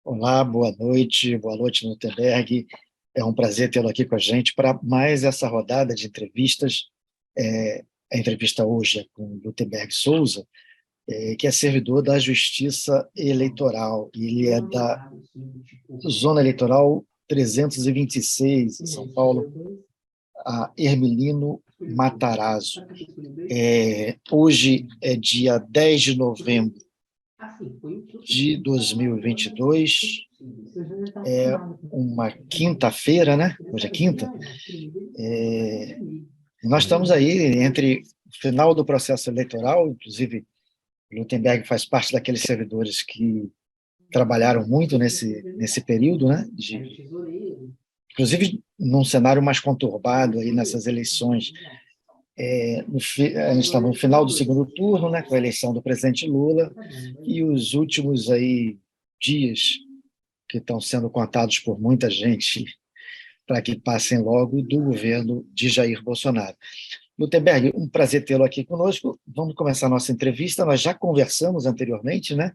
Olá, boa noite, Nutenberg. É um prazer tê-lo aqui com a gente para mais essa rodada de entrevistas. A entrevista hoje é com Nutenberg Souza, que é servidor da Justiça Eleitoral. Ele é da Zona Eleitoral 326, em São Paulo, a Hermelino Matarazzo. Hoje é dia 10 de novembro de 2022, é uma quinta-feira, né? Hoje é quinta. Nós estamos aí entre o final do processo eleitoral, inclusive Gutenberg faz parte daqueles servidores que trabalharam muito nesse período, né? Inclusive num cenário mais conturbado aí nessas eleições. A gente está no final do segundo turno, né, com a eleição do presidente Lula, e os últimos aí dias que estão sendo contados por muita gente para que passem logo do governo de Jair Bolsonaro. Gutenberg, um prazer tê-lo aqui conosco. Vamos começar a nossa entrevista. Nós já conversamos anteriormente, né,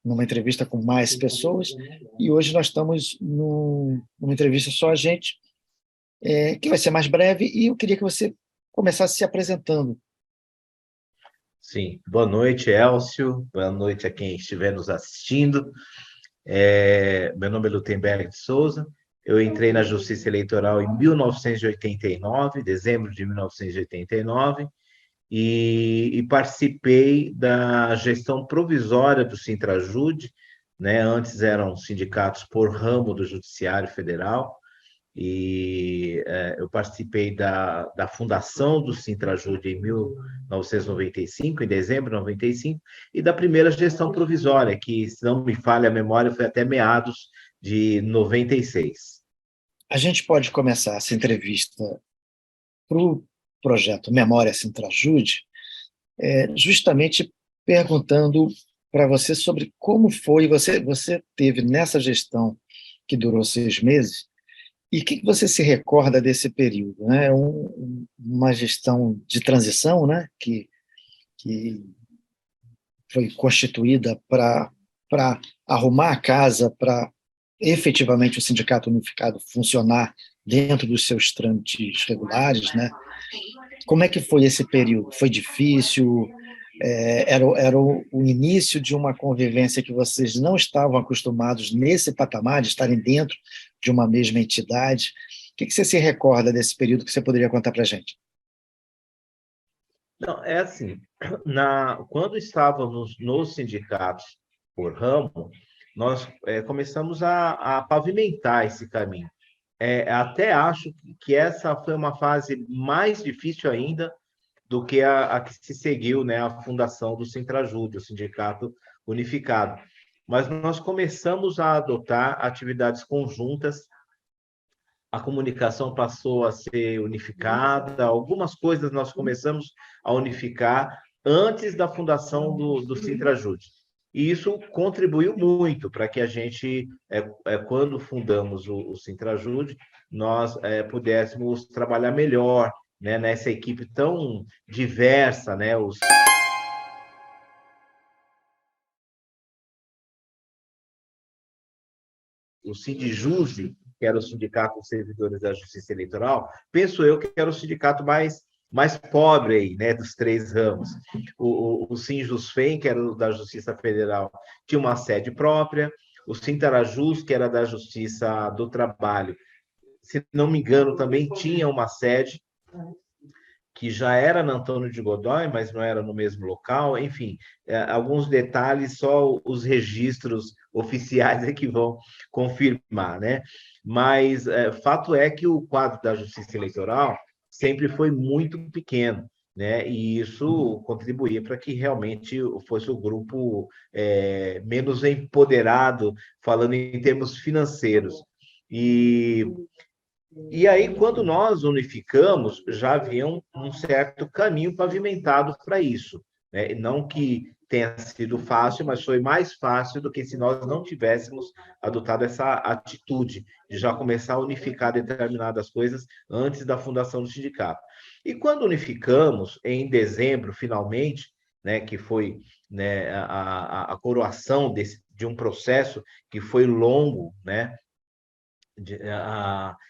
numa entrevista com mais pessoas, e hoje nós estamos numa entrevista só a gente, que vai ser mais breve, e eu queria que você começasse se apresentando. Sim, boa noite, Elcio. Boa noite a quem estiver nos assistindo. Meu nome é Lutemberg de Souza. Eu entrei na Justiça Eleitoral em 1989, dezembro de 1989, e participei da gestão provisória do Sintrajude, né? Antes eram sindicatos por ramo do Judiciário Federal, eu participei da fundação do Sintrajude em 1995, em dezembro de 95, e da primeira gestão provisória, que, se não me falha a memória, foi até meados de 96. A gente pode começar essa entrevista para o projeto Memória Sintrajude, justamente perguntando para você sobre como foi, você teve nessa gestão que durou 6 meses, e o que você se recorda desse período, né? Uma gestão de transição, né? Que foi constituída para arrumar a casa, para efetivamente o Sindicato Unificado funcionar dentro dos seus trâmites regulares, né? Como é que foi esse período? Foi difícil? Era o início de uma convivência que vocês não estavam acostumados nesse patamar, de estarem dentro de uma mesma entidade? O que você se recorda desse período que você poderia contar para a gente? Não, é assim, quando estávamos nos sindicatos por ramo, nós começamos a pavimentar esse caminho. Até acho que essa foi uma fase mais difícil ainda do que a que se seguiu, né, a fundação do Sintrajude, o Sindicato Unificado. Mas nós começamos a adotar atividades conjuntas, a comunicação passou a ser unificada, algumas coisas nós começamos a unificar antes da fundação do Sintrajude. E isso contribuiu muito para que a gente, quando fundamos o Sintrajude, nós pudéssemos trabalhar melhor, né, nessa equipe tão diversa, né, o Sindijuse, que era o Sindicato dos Servidores da Justiça Eleitoral, penso eu que era o sindicato mais pobre aí, né, dos três ramos. O Sinjusfem, que era o da Justiça Federal, tinha uma sede própria. O Sintarajus, que era da Justiça do Trabalho, se não me engano, também tinha uma sede que já era na Antônio de Godoy, mas não era no mesmo local. Enfim, alguns detalhes só os registros oficiais é que vão confirmar, né? Mas fato é que o quadro da Justiça Eleitoral sempre foi muito pequeno, né? E isso contribuía para que realmente fosse o grupo menos empoderado, falando em termos financeiros. E aí, quando nós unificamos, já havia um certo caminho pavimentado para isso, né? Não que tenha sido fácil, mas foi mais fácil do que se nós não tivéssemos adotado essa atitude de já começar a unificar determinadas coisas antes da fundação do sindicato. E quando unificamos, em dezembro, finalmente, né, que foi, né, a coroação de um processo que foi longo, né?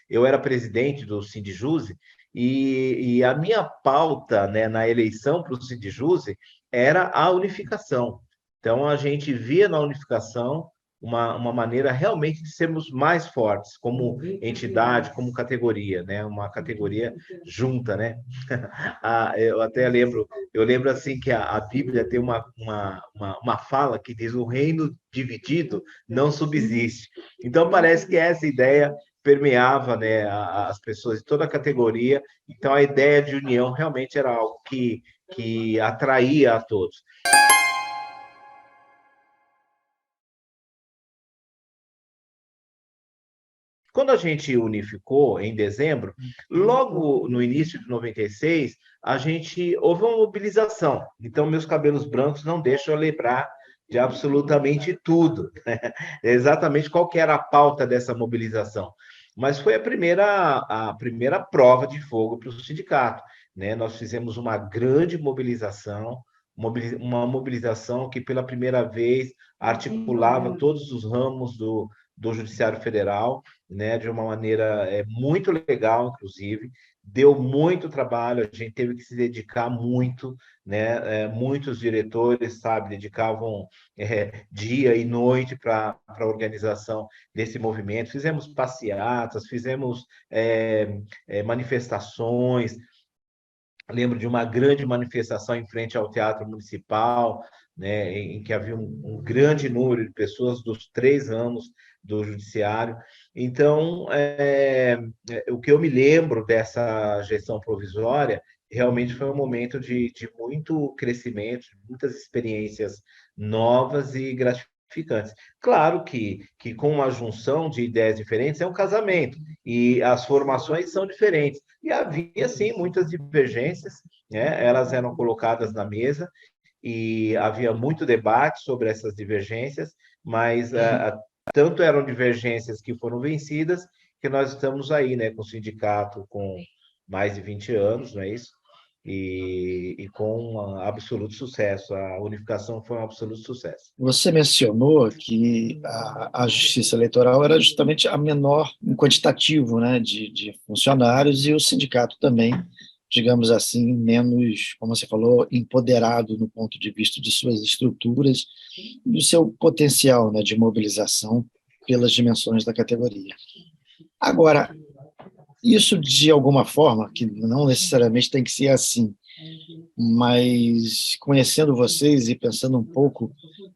Eu era presidente do Sindijuse e a minha pauta, né, na eleição para o Sindijuse era a unificação. Então, a gente via na unificação uma maneira realmente de sermos mais fortes como entidade, como categoria, né? Uma categoria junta, né? Eu até lembro, eu lembro assim que a Bíblia tem uma fala que diz: o reino dividido não subsiste. Então, parece que essa ideia permeava, né, as pessoas de toda a categoria. Então, a ideia de união realmente era algo que atraía a todos. Quando a gente unificou em dezembro, logo no início de 96, a gente houve uma mobilização. Então, meus cabelos brancos não deixam eu lembrar de absolutamente tudo, né? Exatamente qual que era a pauta dessa mobilização. Mas foi a primeira prova de fogo para o sindicato, né? Nós fizemos uma grande mobilização, uma mobilização que pela primeira vez articulava todos os ramos do Judiciário Federal, né, de uma maneira muito legal, inclusive, deu muito trabalho, a gente teve que se dedicar muito, né, muitos diretores, sabe, dedicavam dia e noite para a organização desse movimento, fizemos passeatas, fizemos manifestações, lembro de uma grande manifestação em frente ao Teatro Municipal, né, em que havia um grande número de pessoas dos 3 ramos do Judiciário. Então, o que eu me lembro dessa gestão provisória realmente foi um momento de muito crescimento, de muitas experiências novas e gratificantes. Claro que com uma junção de ideias diferentes é um casamento, e as formações são diferentes. E havia, sim, muitas divergências, né? Elas eram colocadas na mesa e havia muito debate sobre essas divergências, mas tanto eram divergências que foram vencidas, que nós estamos aí, né, com o sindicato com mais de 20 anos, não é isso? E com um absoluto sucesso. A unificação foi um absoluto sucesso. Você mencionou que a Justiça Eleitoral era justamente a menor em quantitativo, né, de funcionários, e o sindicato também, digamos assim, menos, como você falou, empoderado no ponto de vista de suas estruturas e do seu potencial, né, de mobilização pelas dimensões da categoria. Agora, isso de alguma forma, que não necessariamente tem que ser assim, mas conhecendo vocês e pensando um pouco,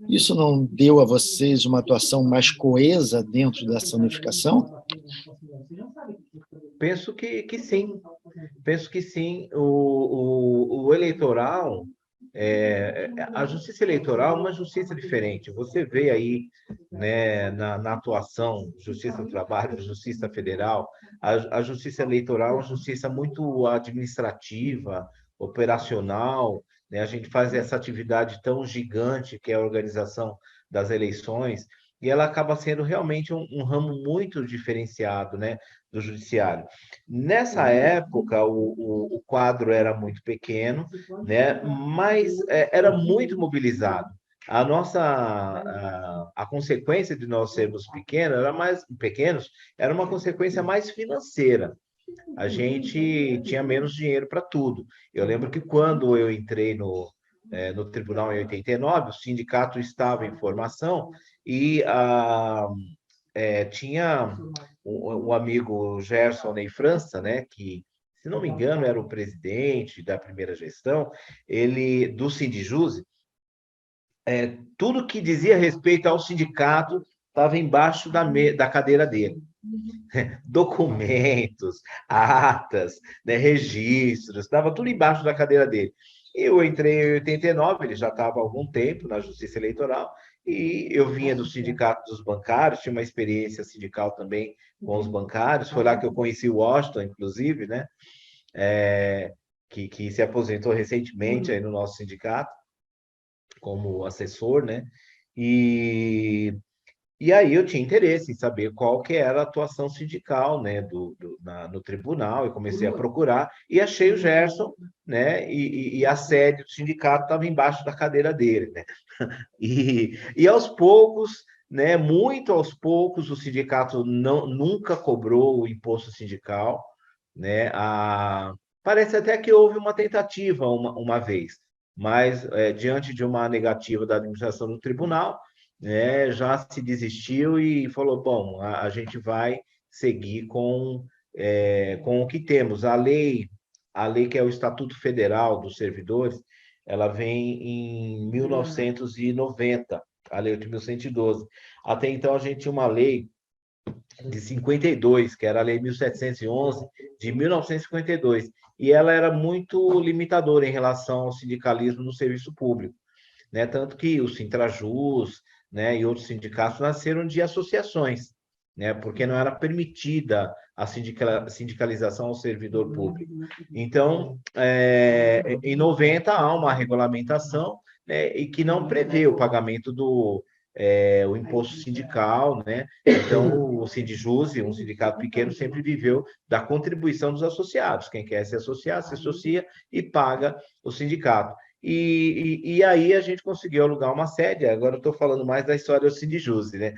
isso não deu a vocês uma atuação mais coesa dentro dessa unificação? Penso que sim. Penso que sim. O eleitoral, a justiça eleitoral é uma justiça diferente. Você vê aí, né, na atuação, Justiça do Trabalho, Justiça Federal, a justiça eleitoral é uma justiça muito administrativa, operacional, né? A gente faz essa atividade tão gigante que é a organização das eleições, e ela acaba sendo realmente um ramo muito diferenciado, né, do judiciário. Nessa época, o quadro era muito pequeno, né? Mas era muito mobilizado. A consequência de nós sermos pequenos era uma consequência mais financeira. A gente tinha menos dinheiro para tudo. Eu lembro que quando eu entrei no tribunal em 89, o sindicato estava em formação e tinha o amigo Gerson Ney França, né, que, se não me engano, era o presidente da primeira gestão, ele do Sindijuse, tudo que dizia respeito ao sindicato estava embaixo da cadeira dele. Documentos, atas, né, registros, estava tudo embaixo da cadeira dele. Eu entrei em 89, ele já estava há algum tempo na Justiça Eleitoral, e eu vinha do Sindicato dos Bancários, tinha uma experiência sindical também com os bancários, foi lá que eu conheci o Washington, inclusive, né? Que se aposentou recentemente aí no nosso sindicato, como assessor, né? E E aí eu tinha interesse em saber qual que era a atuação sindical, né, no tribunal, e comecei a procurar, e achei o Gerson, né, e a sede do sindicato estava embaixo da cadeira dele, né? E aos poucos, né, muito aos poucos, o sindicato nunca cobrou o imposto sindical, né? Parece até que houve uma tentativa uma vez, mas diante de uma negativa da administração do tribunal, né, já se desistiu e falou: bom, a gente vai seguir com o que temos. A lei que é o Estatuto Federal dos Servidores, ela vem em 1990, a Lei 8.112. Até então, a gente tinha uma lei de 52, que era a Lei 1711, de 1952, e ela era muito limitadora em relação ao sindicalismo no serviço público, né? Tanto que o Sintrajus, né, e outros sindicatos nasceram de associações, né, porque não era permitida a sindicalização ao servidor público. Então, em 90 há uma regulamentação, né, e que não prevê o pagamento o imposto sindical, né? Então, o Sindijus, um sindicato pequeno, sempre viveu da contribuição dos associados. Quem quer se associar, se associa e paga o sindicato. E aí a gente conseguiu alugar uma sede. Agora eu estou falando mais da história do Sindijus, né?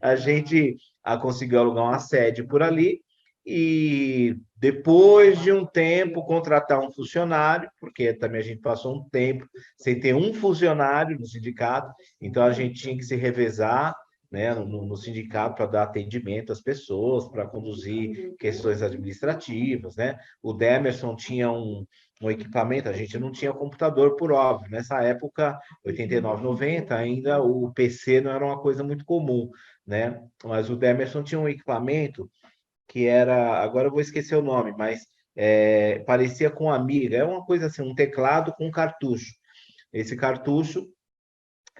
A gente conseguiu alugar uma sede por ali e depois de um tempo contratar um funcionário, porque também a gente passou um tempo sem ter um funcionário no sindicato, então a gente tinha que se revezar, né, no sindicato para dar atendimento às pessoas, para conduzir questões administrativas, né? O Demerson tinha um equipamento, a gente não tinha computador, por óbvio. Nessa época, 89, 90, ainda o PC não era uma coisa muito comum, né? Mas o Demerson tinha um equipamento que era, agora eu vou esquecer o nome, mas parecia com Amiga, é uma coisa assim, um teclado com cartucho. Esse cartucho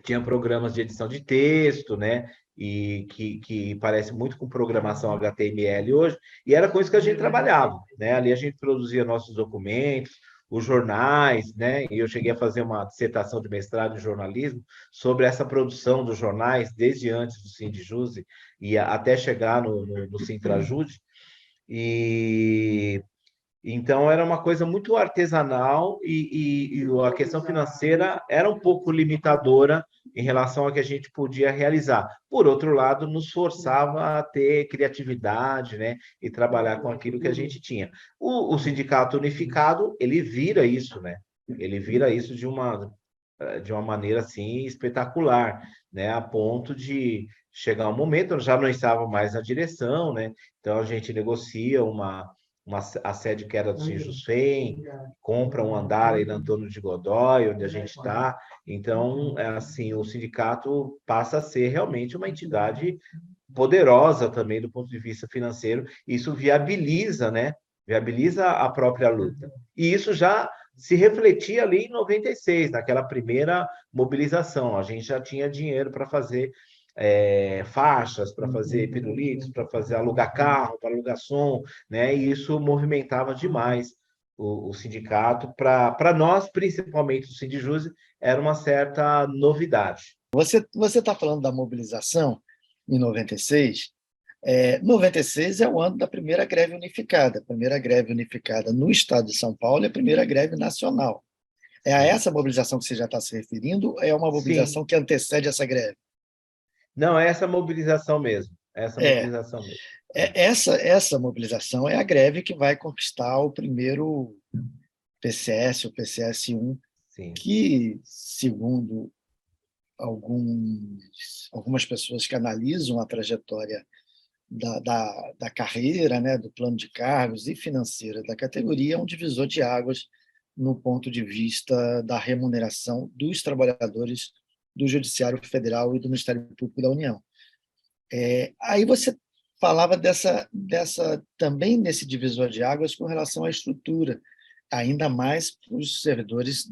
tinha programas de edição de texto, né? E que parece muito com programação HTML hoje, e era com isso que a gente trabalhava, né? Ali a gente produzia nossos documentos, os jornais, né? E eu cheguei a fazer uma dissertação de mestrado em jornalismo sobre essa produção dos jornais, desde antes do Sindijus e até chegar no Sintrajude. E então, era uma coisa muito artesanal e a questão financeira era um pouco limitadora em relação ao que a gente podia realizar. Por outro lado, nos forçava a ter criatividade, né, e trabalhar com aquilo que a gente tinha. O Sindicato Unificado, ele vira isso, né? Ele vira isso de uma maneira assim espetacular, né, a ponto de chegar um momento, eu já não estava mais na direção, né? Então a gente negocia a sede que era do Sindjus Fein, compra um andar aí na Antônio de Godoy, onde a gente está. Então, assim, o sindicato passa a ser realmente uma entidade poderosa também do ponto de vista financeiro. Isso viabiliza, né? Viabiliza a própria luta. E isso já se refletia ali em 96, naquela primeira mobilização. A gente já tinha dinheiro para fazer faixas, para fazer pirulitos, para fazer alugar carro, para alugar som, né? E isso movimentava demais o sindicato. Para nós, principalmente o Sindijus, era uma certa novidade. Você está falando da mobilização em 96. 96 é o ano da primeira greve unificada. A primeira greve unificada no estado de São Paulo é a primeira greve nacional. É a essa mobilização que você já está se referindo ou é uma mobilização Sim. que antecede essa greve? Não, é essa mobilização mesmo. Essa É, mobilização mesmo. essa mobilização é a greve que vai conquistar o primeiro PCS, o PCS-1, Sim. que, segundo algumas pessoas que analisam a trajetória da carreira, né, do plano de cargos e financeira da categoria, é um divisor de águas no ponto de vista da remuneração dos trabalhadores do Judiciário Federal e do Ministério Público da União. Aí você falava também nesse divisor de águas com relação à estrutura, ainda mais para os servidores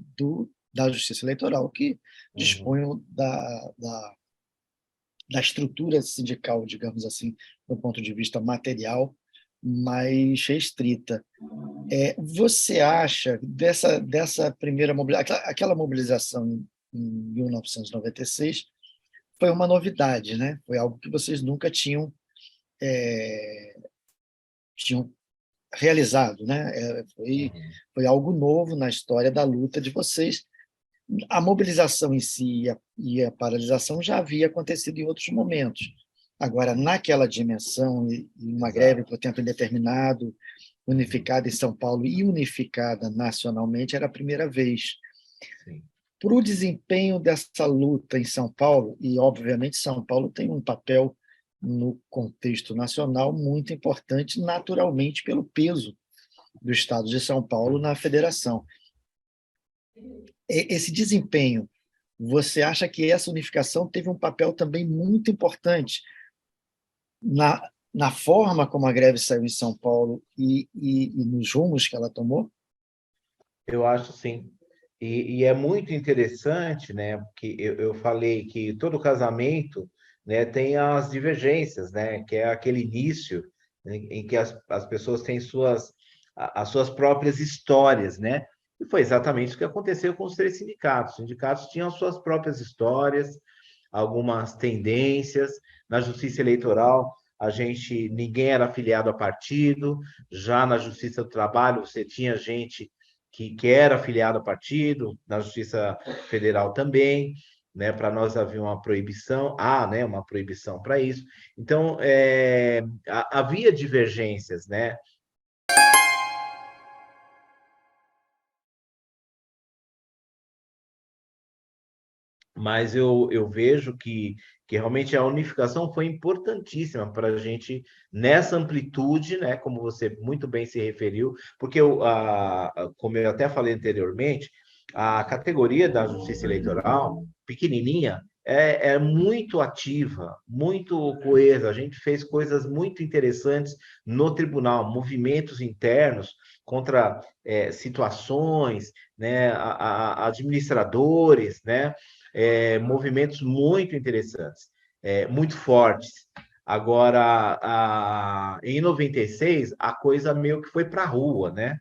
da Justiça Eleitoral, que Uhum. dispunham da estrutura sindical, digamos assim, do ponto de vista material, mais restrita. Você acha dessa primeira mobilização, aquela mobilização em 1996, foi uma novidade, né? Foi algo que vocês nunca é, tinham realizado, né? Uhum. Foi algo novo na história da luta de vocês. A mobilização em si e a paralisação já havia acontecido em outros momentos. Agora, naquela dimensão, e uma greve Exato. por tempo indeterminado, Uhum. unificada em São Paulo e unificada nacionalmente, era a primeira vez. Sim. Para o desempenho dessa luta em São Paulo, e obviamente São Paulo tem um papel no contexto nacional muito importante, naturalmente pelo peso do Estado de São Paulo na federação. Esse desempenho, você acha que essa unificação teve um papel também muito importante na forma como a greve saiu em São Paulo e nos rumos que ela tomou? Eu acho sim. E é muito interessante, né? Porque eu falei que todo casamento, né, tem as divergências, né? Que é aquele início, né, em que as pessoas têm as suas próprias histórias, né? E foi exatamente o que aconteceu com os três sindicatos. Os sindicatos tinham as suas próprias histórias, algumas tendências. Na justiça eleitoral, ninguém era afiliado a partido. Já na justiça do trabalho, você tinha gente que era afiliado a partido, na Justiça Federal também, né? Para nós havia uma proibição, né? Uma proibição para isso. Então, havia divergências, né? Mas eu vejo que realmente a unificação foi importantíssima para a gente nessa amplitude, né? Como você muito bem se referiu, porque como eu até falei anteriormente, a categoria da Justiça Eleitoral, pequenininha, é muito ativa, muito coesa. A gente fez coisas muito interessantes no tribunal, movimentos internos contra situações, né? Administradores, né? Movimentos muito interessantes, muito fortes. Agora, em 96, a coisa meio que foi para a rua, né?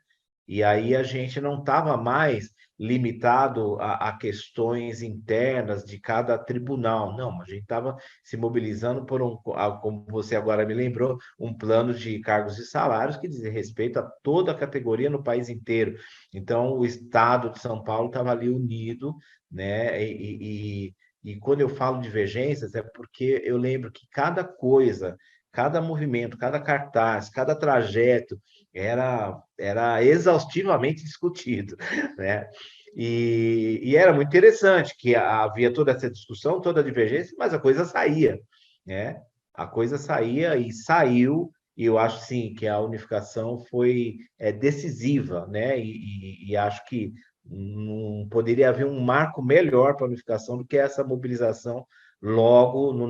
E aí a gente não estava mais limitado a questões internas de cada tribunal. Não, a gente estava se mobilizando por como você agora me lembrou, um plano de cargos e salários que diz respeito a toda a categoria no país inteiro. Então, o Estado de São Paulo estava ali unido, né? E quando eu falo divergências, é porque eu lembro que cada coisa, cada movimento, cada cartaz, cada trajeto era exaustivamente discutido, né? E era muito interessante que havia toda essa discussão, toda a divergência, mas a coisa saía, né? A coisa saía e saiu, e eu acho sim que a unificação foi decisiva, né? E acho que não poderia haver um marco melhor para a unificação do que essa mobilização logo no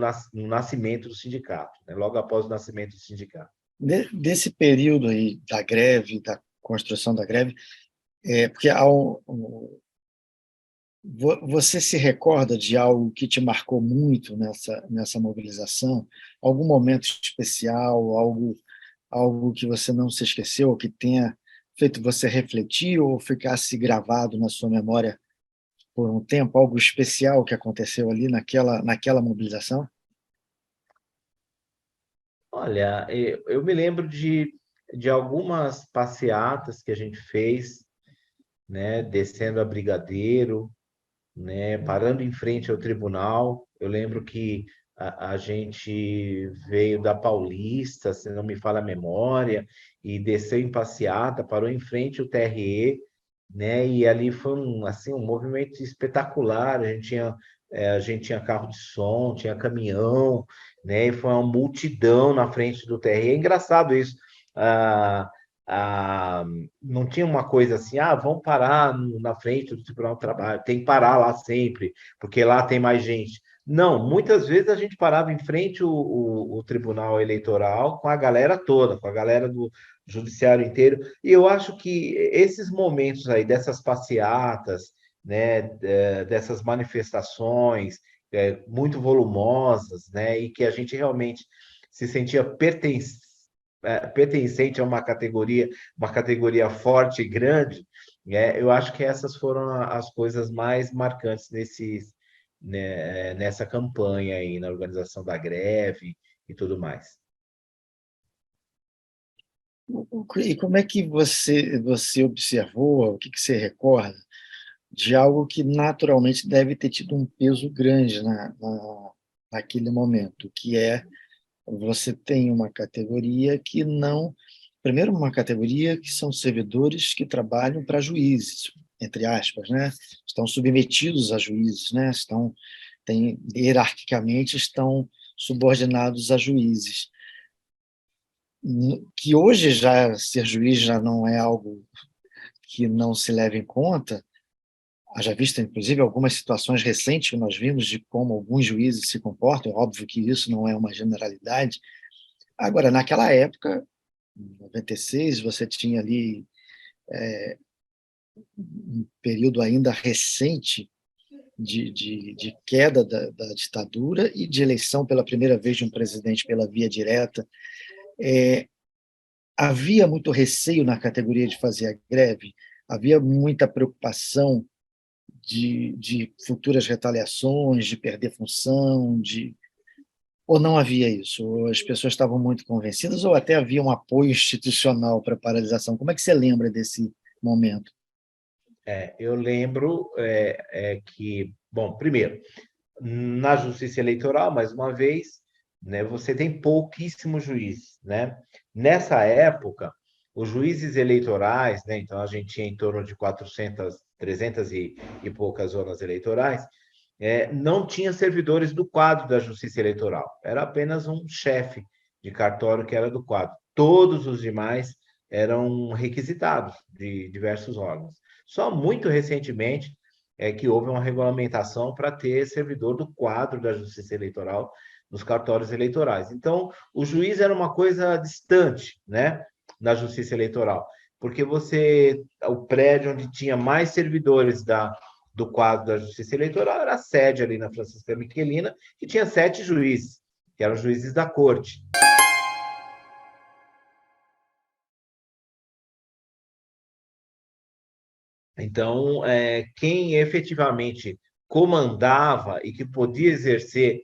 nascimento do sindicato, né? Logo após o nascimento do sindicato. Desse período aí da greve, da construção da greve, porque você se recorda de algo que te marcou muito nessa mobilização? Algum momento especial, algo que você não se esqueceu, ou que tenha feito você refletir ou ficasse gravado na sua memória por um tempo, algo especial que aconteceu ali naquela mobilização? Olha, eu me lembro de algumas passeatas que a gente fez, né, descendo a Brigadeiro, né, parando em frente ao tribunal. Eu lembro que a gente veio da Paulista, se não me falha a memória, e desceu em passeata, parou em frente ao TRE, né, e ali foi assim, um movimento espetacular. A gente tinha carro de som, tinha caminhão, né, e foi uma multidão na frente do TRE. É engraçado isso. Ah, ah, não tinha uma coisa assim, vamos parar na frente do Tribunal do Trabalho, tem que parar lá sempre, porque lá tem mais gente. Não, muitas vezes a gente parava em frente o Tribunal Eleitoral com a galera toda, com a galera do Judiciário inteiro, e eu acho que esses momentos aí, dessas passeatas, né, dessas manifestações muito volumosas, né, e que a gente realmente se sentia pertencente a uma categoria forte e grande, eu acho que essas foram as coisas mais marcantes né, nessa campanha aí, na organização da greve e tudo mais. E como é que você observou, o que você recorda de algo que naturalmente deve ter tido um peso grande naquele momento, que é você tem uma categoria que não. Primeiro, uma categoria que são servidores que trabalham para juízes, entre aspas, né? Estão submetidos a juízes, né? Hierarquicamente, estão subordinados a juízes. Que hoje já ser juiz já não é algo que não se leve em conta, haja vista, inclusive, algumas situações recentes que nós vimos de como alguns juízes se comportam, é óbvio que isso não é uma generalidade. Agora, naquela época, em 96, você tinha ali um período ainda recente de queda da ditadura e de eleição pela primeira vez de um presidente pela via direta. Havia muito receio na categoria de fazer a greve, havia muita preocupação de futuras retaliações, de perder função, ou não havia isso? Ou as pessoas estavam muito convencidas, ou até havia um apoio institucional para a paralisação? Como é que você lembra desse momento? Eu lembro que, bom, primeiro, na Justiça Eleitoral, mais uma vez, né, você tem pouquíssimos juízes, né? Nessa época, os juízes eleitorais, né, então a gente tinha em torno de 400, 300 e poucas zonas eleitorais, não tinha servidores do quadro da Justiça Eleitoral, era apenas um chefe de cartório que era do quadro. Todos os demais eram requisitados de diversos órgãos. Só muito recentemente que houve uma regulamentação para ter servidor do quadro da Justiça Eleitoral nos cartórios eleitorais. Então, o juiz era uma coisa distante, né, na Justiça Eleitoral, porque o prédio onde tinha mais servidores do quadro da Justiça Eleitoral era a sede ali na Francisca Miquelina, que tinha 7 juízes, que eram juízes da corte. Então, quem efetivamente comandava e que podia exercer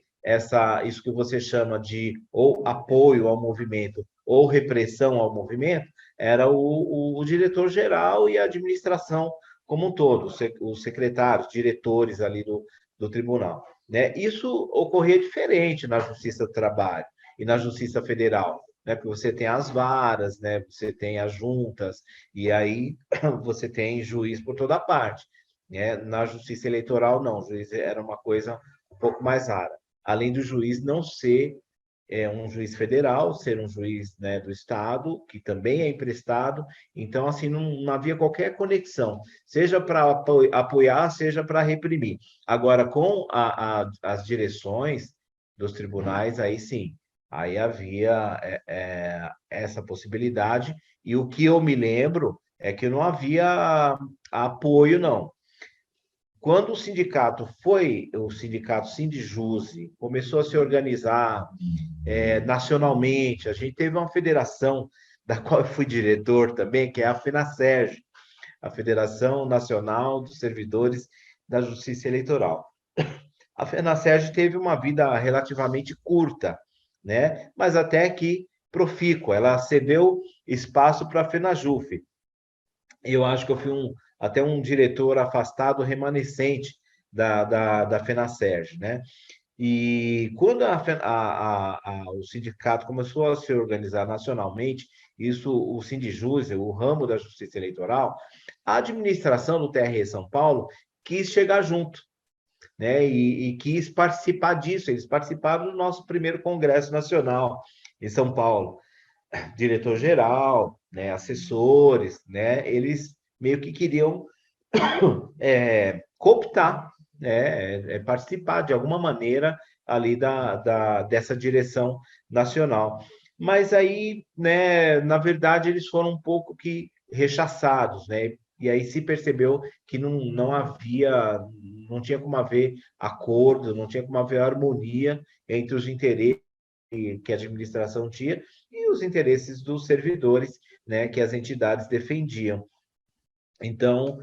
isso que você chama de ou apoio ao movimento ou repressão ao movimento, era o diretor-geral e a administração como um todo, os secretários, diretores ali do tribunal. Né? Isso ocorria diferente na Justiça do Trabalho e na Justiça Federal, né? Porque você tem as varas, né? Você tem as juntas, e aí você tem juiz por toda parte. Né? Na Justiça Eleitoral, não, o juiz era uma coisa um pouco mais rara. Além do juiz não ser um juiz federal, ser um juiz, né, do Estado, que também é emprestado, então, assim, não havia qualquer conexão, seja para apoiar, seja para reprimir. Agora, com as direções dos tribunais, aí sim, aí havia essa possibilidade, e o que eu me lembro é que não havia apoio, não. Quando o sindicato Sindijuse, começou a se organizar nacionalmente, a gente teve uma federação, da qual eu fui diretor também, que é a FENASERJ, a Federação Nacional dos Servidores da Justiça Eleitoral. A FENASERJ teve uma vida relativamente curta, né? Mas até que profícua, ela cedeu espaço para a FENAJUF. Eu acho que eu fui até um diretor afastado remanescente da FENASERJ, né? E quando o sindicato começou a se organizar nacionalmente, isso o Sindijus, o ramo da Justiça Eleitoral, a administração do TRE São Paulo quis chegar junto, né? E quis participar disso. Eles participaram do nosso primeiro Congresso Nacional em São Paulo. Diretor-geral, né, assessores, né, eles meio que queriam cooptar, né, participar de alguma maneira ali dessa direção nacional. Mas aí, né, na verdade, eles foram um pouco que rechaçados, né? E aí se percebeu que não havia, não tinha como haver acordo, não tinha como haver harmonia entre os interesses que a administração tinha e os interesses dos servidores, né, que as entidades defendiam. Então,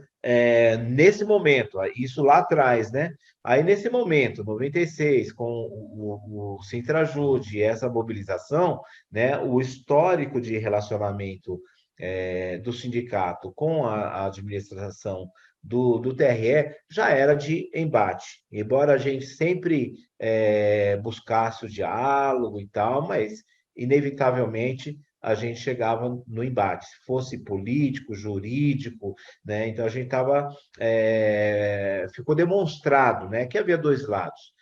nesse momento, isso lá atrás, né? Aí, nesse momento, 96, com o Sintrajude, essa mobilização, né? O histórico de relacionamento do sindicato com a administração do TRE já era de embate. Embora a gente sempre buscasse o diálogo e tal, mas, inevitavelmente, a gente chegava no embate, fosse político, jurídico, né? Então a gente ficou demonstrado, né, que havia dois lados.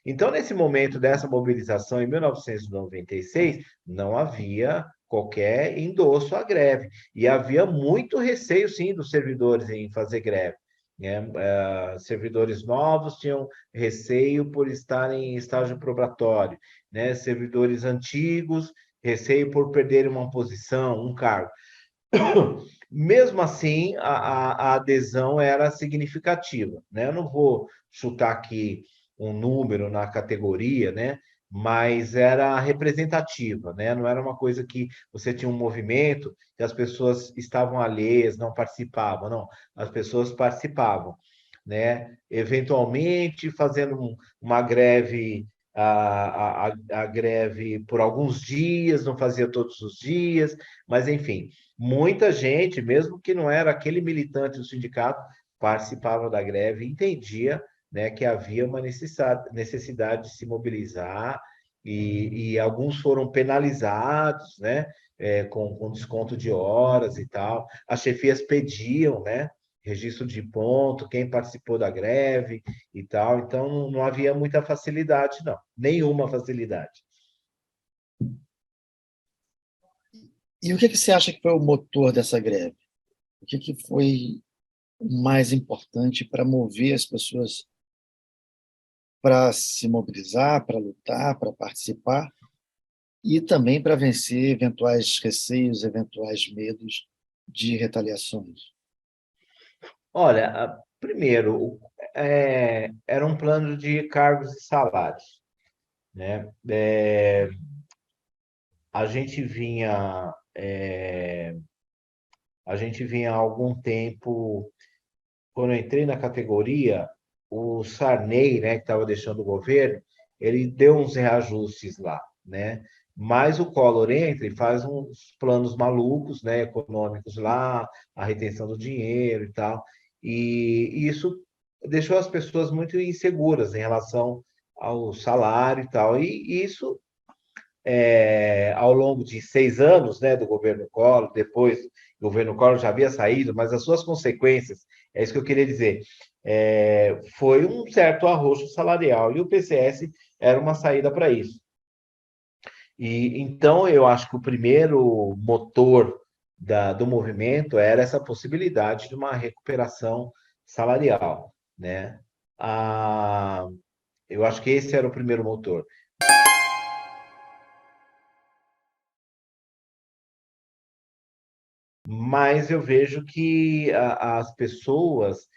Então, nesse momento dessa mobilização, em 1996, não havia qualquer endosso à greve. E havia muito receio, sim, dos servidores em fazer greve. Né? Servidores novos tinham receio por estarem em estágio probatório. Né? Servidores antigos, receio por perderem uma posição, um cargo. Mesmo assim, a adesão era significativa, né? Eu não vou chutar aqui um número na categoria, né? Mas era representativa, né? Não era uma coisa que você tinha um movimento que as pessoas estavam alheias, não participavam, não. As pessoas participavam, né? Eventualmente fazendo uma greve, a greve por alguns dias, não fazia todos os dias, mas enfim, muita gente, mesmo que não era aquele militante do sindicato, participava da greve e entendia, né, que havia uma necessidade de se mobilizar e alguns foram penalizados, né, com desconto de horas e tal. As chefias pediam, né, registro de ponto, quem participou da greve e tal. Então, não havia muita facilidade, não. Nenhuma facilidade. E o que você acha que foi o motor dessa greve? O que foi o mais importante para mover as pessoas para se mobilizar, para lutar, para participar e também para vencer eventuais receios, eventuais medos de retaliações? Olha, primeiro, era um plano de cargos e salários, né? A gente vinha, a gente vinha há algum tempo, quando eu entrei na categoria, o Sarney, né, que estava deixando o governo, ele deu uns reajustes lá, né? Mas o Collor entra e faz uns planos malucos, né, econômicos lá, a retenção do dinheiro e tal, e isso deixou as pessoas muito inseguras em relação ao salário e tal, e isso ao longo de 6 anos, né, do governo Collor, depois o governo Collor já havia saído, mas as suas consequências, é isso que eu queria dizer, foi um certo arroxo salarial, e o PCS era uma saída para isso. E então eu acho que o primeiro motor do movimento era essa possibilidade de uma recuperação salarial, né? Eu acho que esse era o primeiro motor. Mas eu vejo que as pessoas,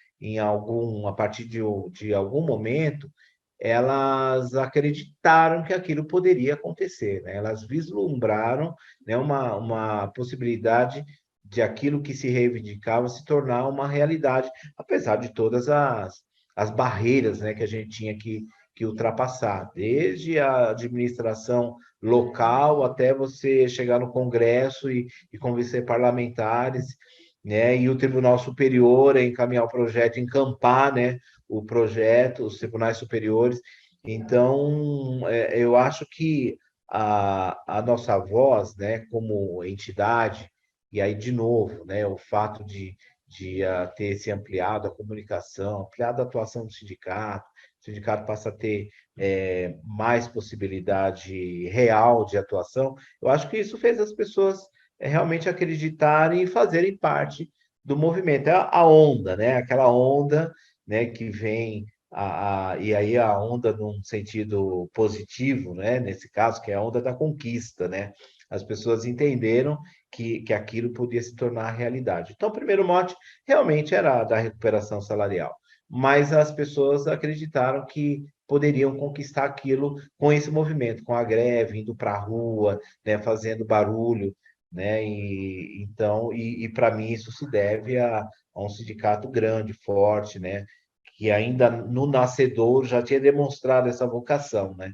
a partir de algum momento, elas acreditaram que aquilo poderia acontecer, né? Elas vislumbraram, né, uma possibilidade de aquilo que se reivindicava se tornar uma realidade, apesar de todas as barreiras, né, que a gente tinha que ultrapassar, desde a administração local até você chegar no Congresso e convencer parlamentares, né? E o Tribunal Superior encaminhar o projeto, encampar, né, o projeto, os tribunais superiores. Então, eu acho que a nossa voz, né, como entidade, e aí, de novo, né, o fato de ter se ampliado a comunicação, ampliado a atuação do sindicato, o sindicato passa a ter mais possibilidade real de atuação, eu acho que isso fez as pessoas realmente acreditarem e fazerem parte do movimento. É a onda, né? Aquela onda, né, que vem e aí a onda num sentido positivo, né? Nesse caso, que é a onda da conquista, né? As pessoas entenderam que aquilo podia se tornar realidade. Então, o primeiro mote realmente era da recuperação salarial, mas as pessoas acreditaram que poderiam conquistar aquilo com esse movimento, com a greve, indo para a rua, né, fazendo barulho, né? E para mim isso se deve a um sindicato grande, forte, né? Que ainda no nascedor já tinha demonstrado essa vocação, né?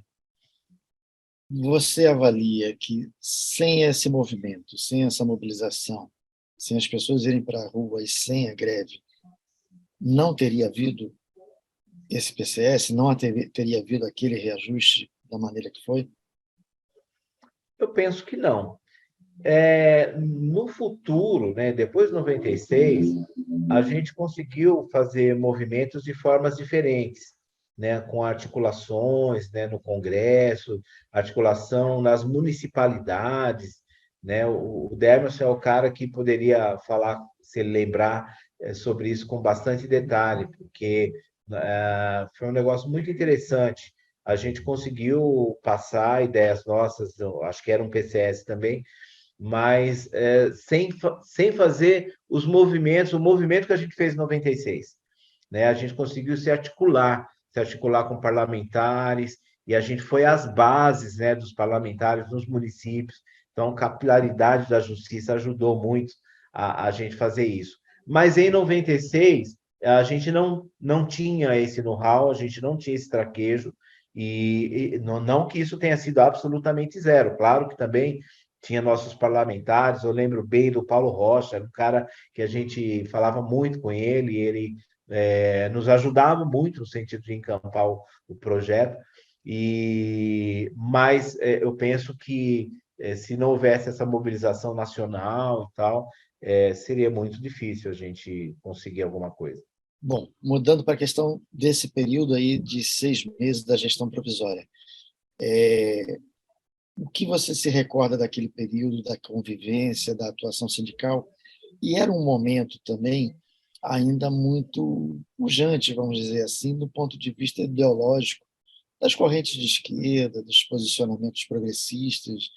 Você avalia que sem esse movimento, sem essa mobilização, sem as pessoas irem para a rua e sem a greve, não teria havido esse PCS, não teria havido aquele reajuste da maneira que foi? Eu penso que não. No futuro, né, depois de 96, a gente conseguiu fazer movimentos de formas diferentes, né, com articulações, né, no Congresso, articulação nas municipalidades, né? O Dermerson é o cara que poderia falar, se ele lembrar, sobre isso com bastante detalhe, porque foi um negócio muito interessante. A gente conseguiu passar ideias nossas, eu acho que era um PCS também, mas sem fazer o movimento que a gente fez em 96, né? A gente conseguiu se articular com parlamentares, e a gente foi às bases, né, dos parlamentares nos municípios. Então, a capilaridade da justiça ajudou muito a gente fazer isso. Mas em 96, a gente não tinha esse know-how, a gente não tinha esse traquejo, e não que isso tenha sido absolutamente zero. Claro que também tinha nossos parlamentares, eu lembro bem do Paulo Rocha, era um cara que a gente falava muito com ele, ele nos ajudava muito no sentido de encampar o projeto, mas eu penso que se não houvesse essa mobilização nacional e tal, seria muito difícil a gente conseguir alguma coisa. Bom, mudando para a questão desse período aí de 6 meses da gestão provisória, o que você se recorda daquele período, da convivência, da atuação sindical? E era um momento também ainda muito pujante, vamos dizer assim, do ponto de vista ideológico, das correntes de esquerda, dos posicionamentos progressistas.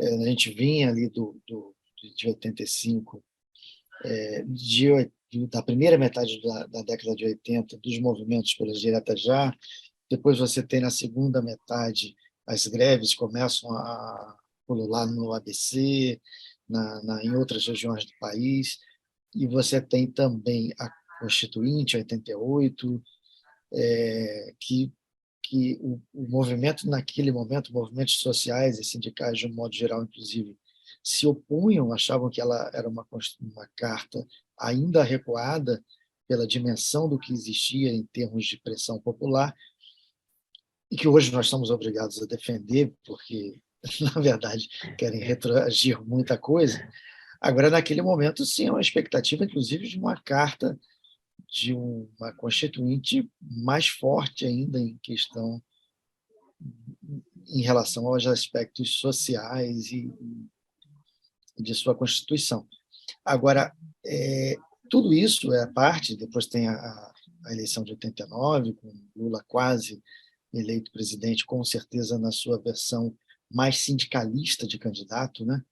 A gente vinha ali de 85, da primeira metade da década de 80, dos movimentos pelas diretas já. Depois você tem na segunda metade as greves começam a pulular no ABC, em outras regiões do país, e você tem também a Constituinte, 88, que o movimento naquele momento, movimentos sociais e sindicais de um modo geral, inclusive, se opunham, achavam que ela era uma carta ainda recuada pela dimensão do que existia em termos de pressão popular, e que hoje nós somos obrigados a defender, porque, na verdade, querem retroagir muita coisa. Agora, naquele momento, sim, é uma expectativa, inclusive, de uma carta de uma constituinte mais forte ainda em questão, em relação aos aspectos sociais e de sua Constituição. Agora, tudo isso é parte, depois tem a eleição de 89, com Lula quase eleito presidente, com certeza na sua versão mais sindicalista de candidato, né?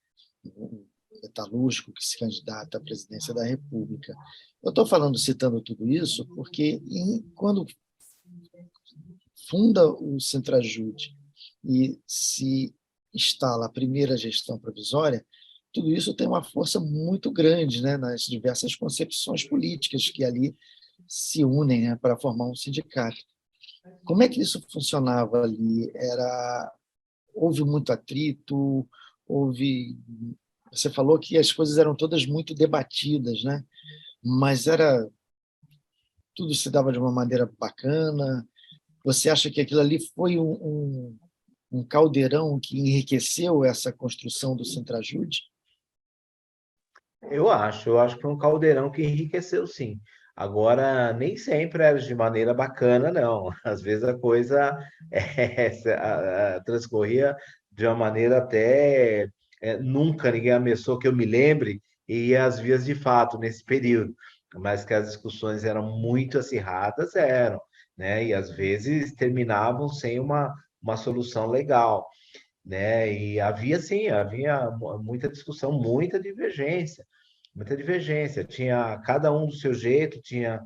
O metalúrgico que se candidata à presidência da República. Eu estou citando tudo isso, porque quando funda o Centrajude e se instala a primeira gestão provisória, tudo isso tem uma força muito grande, né, nas diversas concepções políticas que ali se unem, né, para formar um sindicato. Como é que isso funcionava ali? Houve muito atrito, houve. Você falou que as coisas eram todas muito debatidas, né? Mas tudo se dava de uma maneira bacana. Você acha que aquilo ali foi um caldeirão que enriqueceu essa construção do Centrajude? Eu acho que foi um caldeirão que enriqueceu, sim. Agora, nem sempre era de maneira bacana, não. Às vezes a coisa transcorria de uma maneira até nunca ninguém ameaçou que eu me lembre, e ia às vias de fato nesse período. Mas que as discussões eram muito acirradas, eram, né? E às vezes terminavam sem uma solução legal, né? E havia sim, havia muita discussão, muita divergência. Tinha cada um do seu jeito, tinha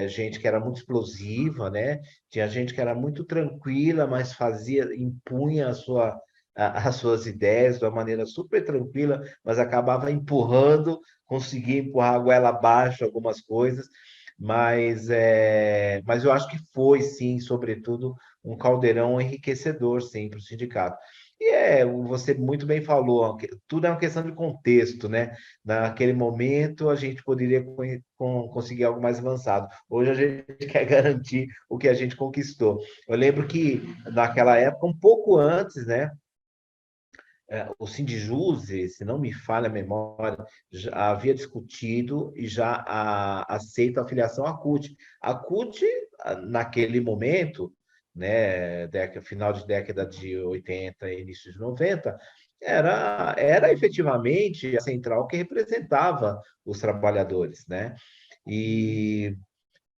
gente que era muito explosiva, né? Tinha gente que era muito tranquila, mas impunha as suas ideias de uma maneira super tranquila, mas acabava empurrando, conseguia empurrar a goela abaixo algumas coisas, mas eu acho que foi, sim, sobretudo, um caldeirão enriquecedor, sim, para o sindicato. E você muito bem falou, tudo é uma questão de contexto, né? Naquele momento a gente poderia conseguir algo mais avançado. Hoje a gente quer garantir o que a gente conquistou. Eu lembro que naquela época, um pouco antes, né? O Sindijuse, se não me falha a memória, já havia discutido e já aceito a filiação à CUT. A CUT, naquele momento, né, final de década de 80 e início de 90, era efetivamente a central que representava os trabalhadores, né? E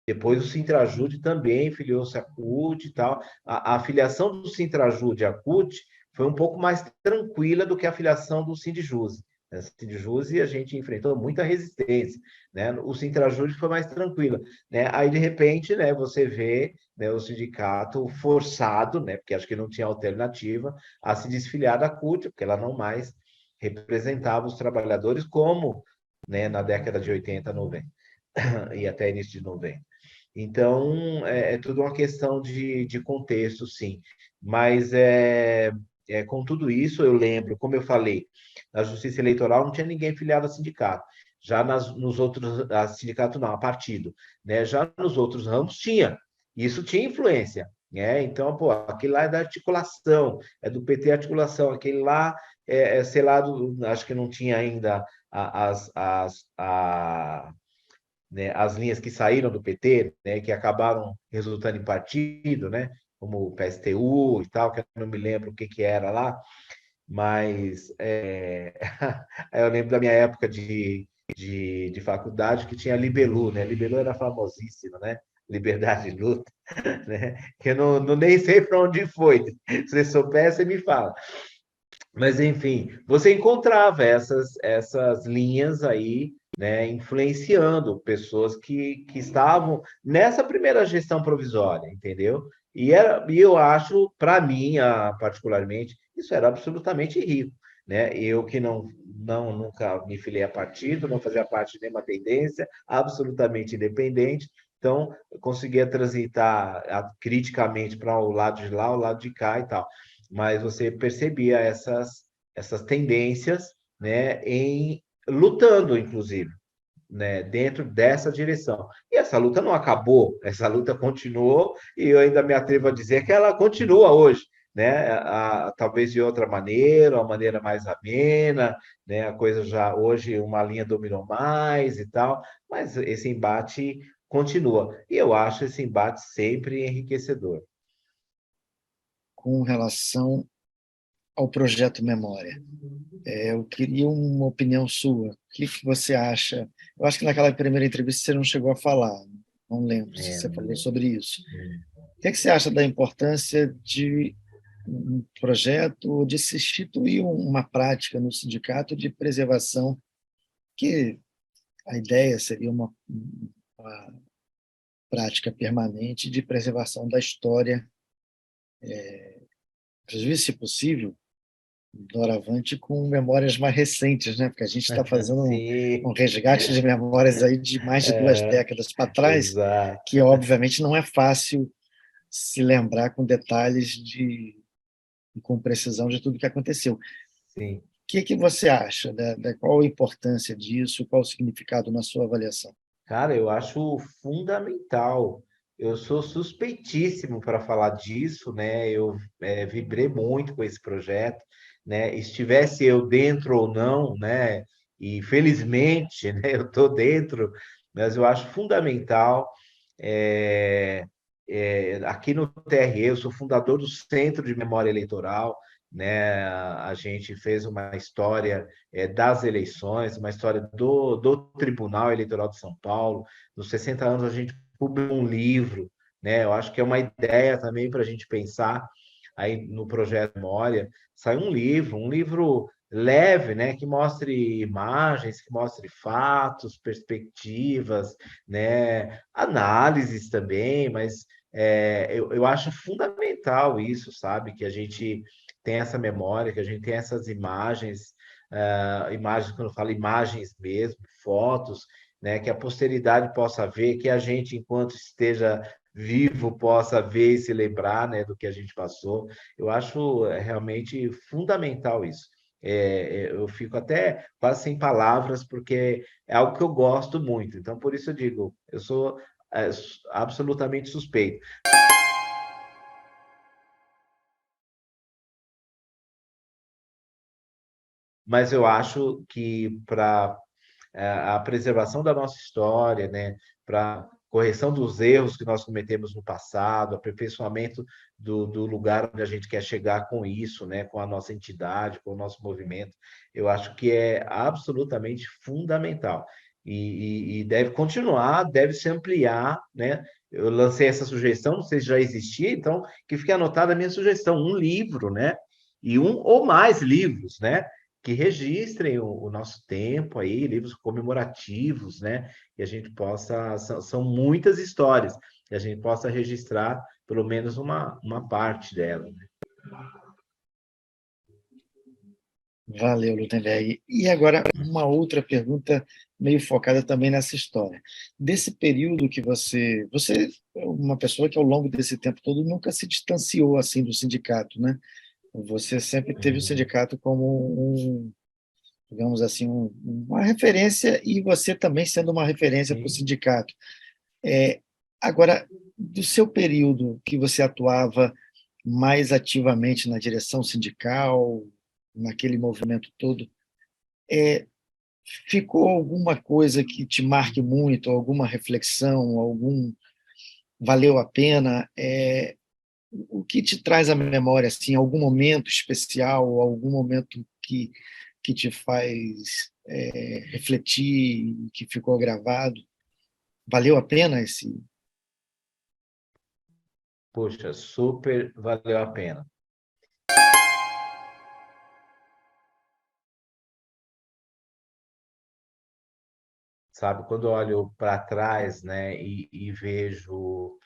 depois o Sintrajude também filiou-se à CUT e tal. A filiação do Sintrajude à CUT foi um pouco mais tranquila do que a filiação do Sindijuse. O Sindijuse a gente enfrentou muita resistência, né? O Sintrajude foi mais tranquila, né? Aí de repente, né, você vê, né, o sindicato forçado, né, porque acho que não tinha alternativa, a se desfiliar da CUT, porque ela não mais representava os trabalhadores como, né, na década de 80, 90 e até início de 90. Então, é tudo uma questão de contexto, sim. Mas, com tudo isso, eu lembro, como eu falei, na Justiça Eleitoral não tinha ninguém filiado a sindicato. Já nos outros, a sindicato não, a partido. Né? Já nos outros ramos tinha. Isso tinha influência. Né? Então, pô, aquele lá é da articulação, é do PT articulação, aquele lá sei lá, acho que não tinha ainda né, as linhas que saíram do PT, né, que acabaram resultando em partido, né, como o PSTU e tal, que eu não me lembro o que, que era lá, mas eu lembro da minha época de faculdade que tinha Libelu, né? Libelu era famosíssimo, né? Liberdade de luta, né? Que eu nem sei para onde foi. Se você souber, você me fala. Mas, enfim, você encontrava essas linhas aí, né, influenciando pessoas que estavam nessa primeira gestão provisória, entendeu? E eu acho, para mim, particularmente, isso era absolutamente rico, né? Eu que nunca me filiei a partido, não fazia parte de nenhuma tendência, absolutamente independente, então eu conseguia transitar criticamente para o lado de lá, o lado de cá e tal, mas você percebia essas tendências, né, em lutando, inclusive, né, dentro dessa direção. E essa luta não acabou, essa luta continuou, e eu ainda me atrevo a dizer que ela continua hoje, né, talvez de outra maneira, uma maneira mais amena, né, a coisa já hoje uma linha dominou mais e tal, mas esse embate continua. E eu acho esse embate sempre enriquecedor. Com relação ao projeto Memória, eu queria uma opinião sua. O que você acha? Eu acho que naquela primeira entrevista você não chegou a falar, não lembro se você Não falou lembro. sobre isso. O que você acha da importância de um projeto, de se instituir uma prática no sindicato de preservação, que a ideia seria uma prática permanente de preservação da história, inclusive, se possível, doravante com memórias mais recentes, né? Porque a gente está fazendo Sim, um resgate de memórias aí de mais de 2 décadas para trás, exato. que obviamente não é fácil se lembrar com detalhes e com precisão de tudo que aconteceu. O Sim. que você acha? Qual a importância disso? Qual o significado na sua avaliação? Cara, eu acho fundamental. Eu sou suspeitíssimo para falar disso, né? Eu vibrei muito com esse projeto, né? Estivesse eu dentro ou não, né? E felizmente, né? Eu estou dentro, mas eu acho fundamental. é, Aqui no TRE, eu sou fundador do Centro de Memória Eleitoral, né? A gente fez uma história das eleições, uma história do Tribunal Eleitoral de São Paulo. Nos 60 anos, a gente publicou um livro, né? Eu acho que é uma ideia também para a gente pensar aí no projeto Memória. Sai um livro leve, né? Que mostre imagens, que mostre fatos, perspectivas, né? Análises também, mas eu acho fundamental isso, sabe? Que a gente tem essa memória, que a gente tem essas imagens, imagens, quando eu falo imagens mesmo, fotos, né, que a posteridade possa ver, que a gente, enquanto esteja vivo, possa ver e se lembrar, né, do que a gente passou. Eu acho realmente fundamental isso. Eu fico até quase sem palavras, porque é algo que eu gosto muito. Então, por isso eu digo, eu sou absolutamente suspeito. Mas eu acho que para a preservação da nossa história, né, para correção dos erros que nós cometemos no passado, aperfeiçoamento do lugar onde a gente quer chegar com isso, né, com a nossa entidade, com o nosso movimento, eu acho que é absolutamente fundamental. E deve continuar, deve se ampliar, né? Eu lancei essa sugestão, não sei se já existia, então que fique anotada a minha sugestão, um livro, né? E um ou mais livros, né? Que registrem o nosso tempo aí, livros comemorativos, né? E a gente possa, são muitas histórias, e a gente possa registrar pelo menos uma parte dela, né? Valeu, Lutemberg. E agora, uma outra pergunta meio focada também nessa história. Desse período que você é uma pessoa que ao longo desse tempo todo nunca se distanciou assim do sindicato, né? Você sempre teve o Uhum. sindicato como digamos assim, uma referência e você também sendo uma referência para o Sim. sindicato. Agora, do seu período que você atuava mais ativamente na direção sindical, naquele movimento todo, ficou alguma coisa que te marque muito, alguma reflexão, valeu a pena? O que te traz à memória, assim, algum momento especial, algum momento que te faz refletir, que ficou gravado? Valeu a pena esse? Poxa, super valeu a pena. Sabe, quando eu olho para trás, né, e vejo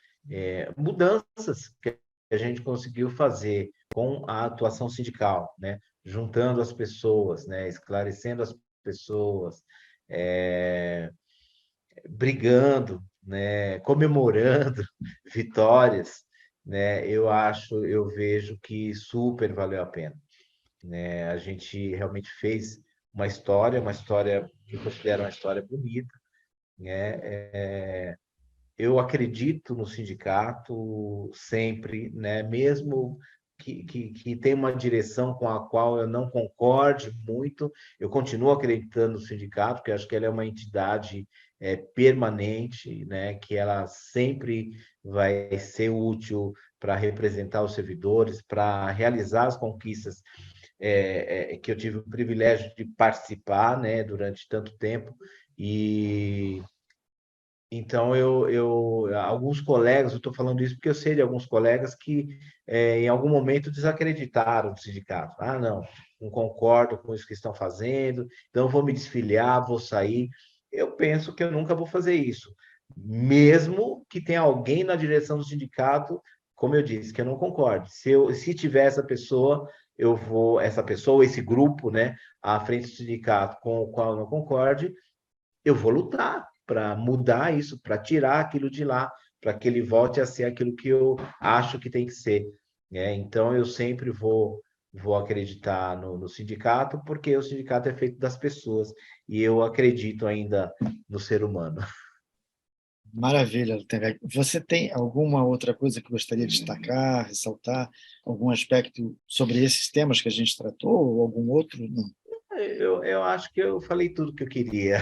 mudanças que a gente conseguiu fazer com a atuação sindical, né, juntando as pessoas, né, esclarecendo as pessoas, é, brigando, né, comemorando vitórias, né, eu vejo que super valeu a pena, né? A gente realmente fez uma história que eu considero uma história bonita, né? Eu acredito no sindicato sempre, né? Mesmo que tenha uma direção com a qual eu não concorde muito, eu continuo acreditando no sindicato, porque acho que ela é uma entidade permanente, né? Que ela sempre vai ser útil para representar os servidores, para realizar as conquistas que eu tive o privilégio de participar, né? Durante tanto tempo. E então, alguns colegas, eu estou falando isso porque eu sei de alguns colegas que, em algum momento, desacreditaram do sindicato. Ah, não concordo com isso que estão fazendo, então eu vou me desfiliar, vou sair. Eu penso que eu nunca vou fazer isso, mesmo que tenha alguém na direção do sindicato, como eu disse, que eu não concorde. Se tiver essa pessoa, essa pessoa, esse grupo, né, à frente do sindicato com o qual eu não concorde, eu vou lutar para mudar isso, para tirar aquilo de lá, para que ele volte a ser aquilo que eu acho que tem que ser, né? Então eu sempre vou acreditar no sindicato, porque o sindicato é feito das pessoas e eu acredito ainda no ser humano. Maravilha, Lutemberg. Você tem alguma outra coisa que gostaria de destacar, ressaltar? Algum aspecto sobre esses temas que a gente tratou, ou algum outro? Não. Eu acho que eu falei tudo que eu queria.